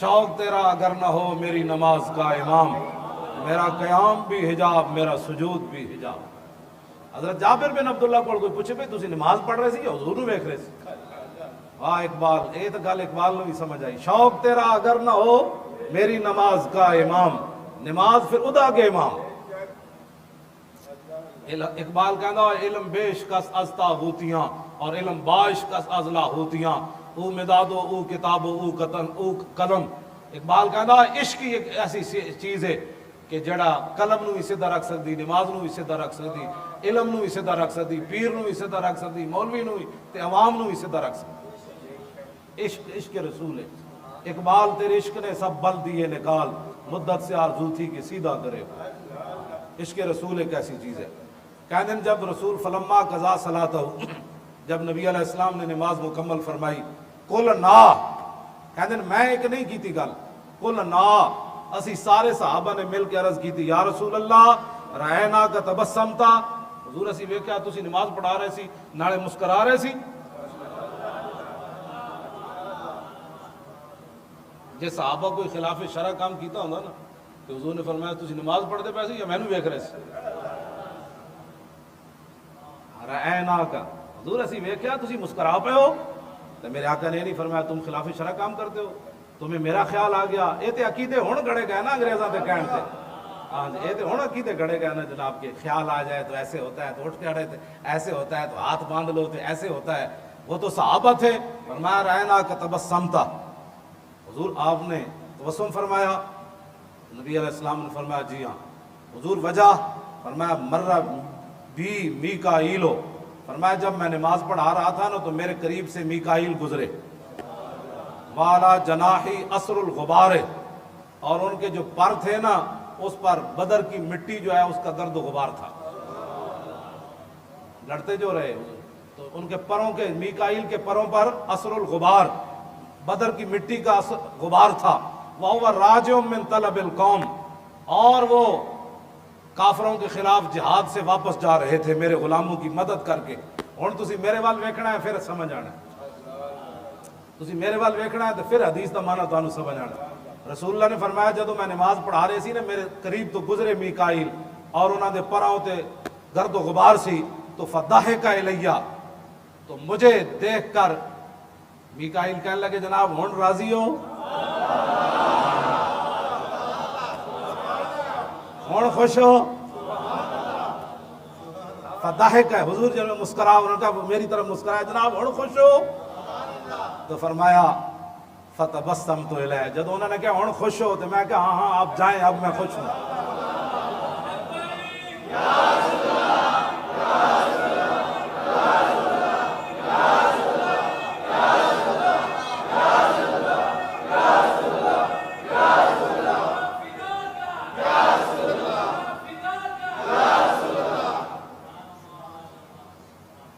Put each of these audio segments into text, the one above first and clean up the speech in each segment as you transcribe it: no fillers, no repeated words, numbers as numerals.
شوق تیرا اگر نہ ہو میری نماز کا امام، میرا قیام بھی حجاب میرا سجود بھی حجاب۔ حضرت جابر بن عبداللہ کو کوئی پوچھے بھئی تسی نماز پڑھ رہے سی یا حضور نو ویکھ رہے سی؟ واہ اقبال، یہ تو گل اقبال نو بھی سمجھ آئی۔ شوق تیرا اگر نہ ہو میری نماز کا امام، نماز پھر ادا کے امام۔ اقبال کہنا علم بیش کس از تاغوتیاں اور علم باش کس از لاہوتیاں، او مدادو او کتابو او قلم۔ اقبال کہنا عشق ایک ایسی چیز ہے کہ جڑا قلم نو بھی سیدھا رکھ سکتی، نماز نو بھی سیدھا رکھ سکتی، علم نو بھی سیدھا رکھ سکتی، پیر نو بھی سیدھا رکھ سکتی، مولوی نو بھی تے عوام نو بھی سیدھا رکھ سکتی۔ عشق رسول ہے۔ اقبال تیرے عشق نے سب بل دیے نکال، مدت سے آرزو تھی کہ سیدھا کرے۔ عشق رسول ایک ایسی چیز ہے۔ کہنے جب رسول فلما قضا صلاتہ، جب نبی علیہ السلام نے نماز مکمل فرمائی، قل نا، کہنے میں ایک نہیں کی تھی گل، قل نا، اسی سارے صحابہ نے مل کے عرض کی تھی یا رسول اللہ رائنا کا تبسمتا، حضور اسی ویکھیا تسی نماز پڑھا رہے سی نالے مسکرا رہے سی۔ جے صحابہ کوئی خلاف شرع کام کیتا ہوندا نا کہ حضور نے فرمایا تسی نماز پڑھتے پے سی یا مینوں ویکھ رہے سی؟ رائنا کا، حضور اسی ویکھیا تسی مسکرا پے ہو، تو میرے آقا نے نہیں فرمایا تم خلاف شرع کام کرتے ہو، تمہیں میرا خیال آ گیا۔ یہ تے عقیدے ہن گڑے گئے نا انگریزاں دے کہن تے، ہاں جی، یہ تے ہن عقیدے گڑے گئے نا جناب کے خیال آ جائے تو ایسے ہوتا ہے، تو اٹھ کے اڑے تھے ایسے ہوتا ہے، تو ہاتھ باندھ لو تو ایسے ہوتا ہے۔ وہ تو صحابہ تھے، فرمایا رائنا کا تبسمتا، حضور آپ نے تبسم فرمایا۔ نبی علیہ السلام نے فرمایا جی ہاں۔ حضور وجہ، فرمایا مرہ بھی میکائیلو، فرمایا جب میں نماز پڑھا رہا تھا نا تو میرے قریب سے میکائیل گزرے، والا جناحی اثر الغبار، اور ان کے جو پر تھے نا اس پر بدر کی مٹی جو ہے اس کا گرد و غبار تھا، لڑتے جو رہے تو ان کے پروں کے، میکائیل کے پروں پر اثر الغبار، بدر کی مٹی کا غبار تھا۔ وَهُوَ رَاجِعٌ مِّن طَلَبِ الْقَوْمِ، اور وہ کافروں کے خلاف جہاد سے واپس جا رہے تھے میرے غلاموں کی مدد کر کے۔ ہن تسی میرے وال ویکھنا ہے پھر سمجھ آنا ہے، تسی میرے وال ویکھنا ہے تو پھر حدیث دا معنی تانوں سمجھ آنا ہے۔ رسول اللہ نے فرمایا جدوں میں نماز پڑھا رہے سی نا میرے قریب تو گزرے میکائیل اور انہاں دے پراں تے گرد و غبار سی، تو فضحک الیہ، تو مجھے دیکھ کر میکائیل کہنے لگے جناب ہن راضی ہو، ہن خوش ہو؟ فضحک ہے، حضور جب مسکرا، انہوں نے کہا میری طرف مسکرایا جناب ہن خوش ہو؟ تو فرمایا فتبسمت الیہ، جب انہوں نے کہا ہن خوش ہو تو میں کہا ہاں ہاں آپ جائیں اب میں خوش ہوں۔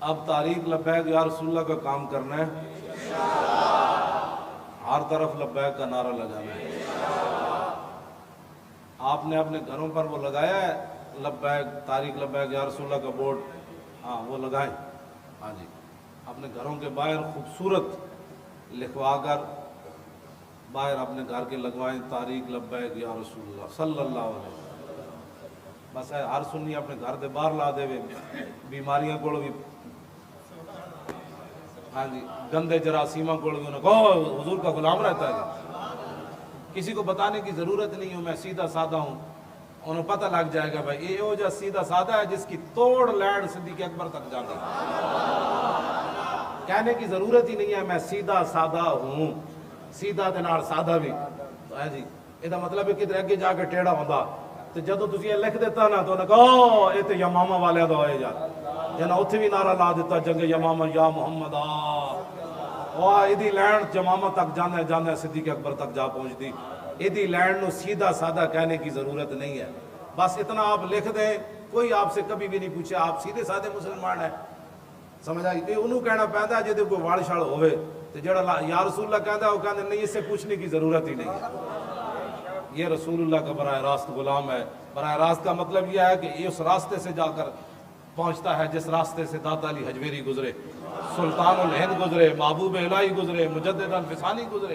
اب تاریخ لبیک یا رسول اللہ کا کام کرنا ہے، ہر طرف لبیک کا نعرہ لگانا ہے۔ آپ نے اپنے گھروں پر وہ لگایا ہے لبیک، تاریخ لبیک یا رسول اللہ کا بورڈ، ہاں وہ لگائیں، ہاں جی، اپنے گھروں کے باہر خوبصورت لکھوا کر باہر اپنے گھر کے لگوائیں تاریخ لبیک یا رسول اللہ صلی اللہ علیہ وسلم۔ بس ہے ہر سنی اپنے گھر دے باہر لا دے، بیماریاں کو بھی، ہاں جی، گندے جراثیموں کو بھی، حضور کا غلام رہتا ہے، کسی کو بتانے کی ضرورت نہیں ہوں، میں سیدھا سادہ ہوں، انہوں پتہ لگ جائے گا بھائی یہ وہ جو سیدھا سادہ ہے جس کی توڑ لینڈ صدیق اکبر تک جاتی ہے۔ کہنے کی ضرورت ہی نہیں ہے میں سیدھا سادہ ہوں، سیدھا دے نال سادہ بھی ہے جی، یہ مطلب ہے کہ اگے جا کے ٹیڑھا ہوندا تو جدوں تسی یہ لکھ دیتا نا تو انہوں نے کہا یہ تو یمامہ والے دا ہوئے جا، جنہ اتھے بھی نعرہ لا دیتا جنگ یمامہ یا محمد ایدی لینڈ یمامہ تک جانا جانا صدیق اکبر تک جا پہنچتی، ایدی لینڈ نو سیدھا سادہ کہنے کی ضرورت نہیں ہے، بس اتنا آپ لکھ دیں، کوئی آپ سے کبھی بھی نہیں پوچھے آپ سیدھے سادھے مسلمان ہیں، سمجھ آئی؟ انہوں کہنا پہنتا ہے جیدے کوئی واڑ شاڑ ہوئے تو جڑا یا رسول اللہ کہتا ہے وہ کہتے ہیں نہیں اس سے پوچھنے کی ضرورت ہی نہیں ہے، یہ رسول اللہ کا براہ راست غلام ہے۔ براہ راست کا مطلب یہ ہے کہ یہ اس راستے سے جا کر پہنچتا ہے جس راستے سے داتا علی حجویری گزرے، سلطان الہند گزرے، محبوب الہی گزرے، مجدد الفسانی گزرے،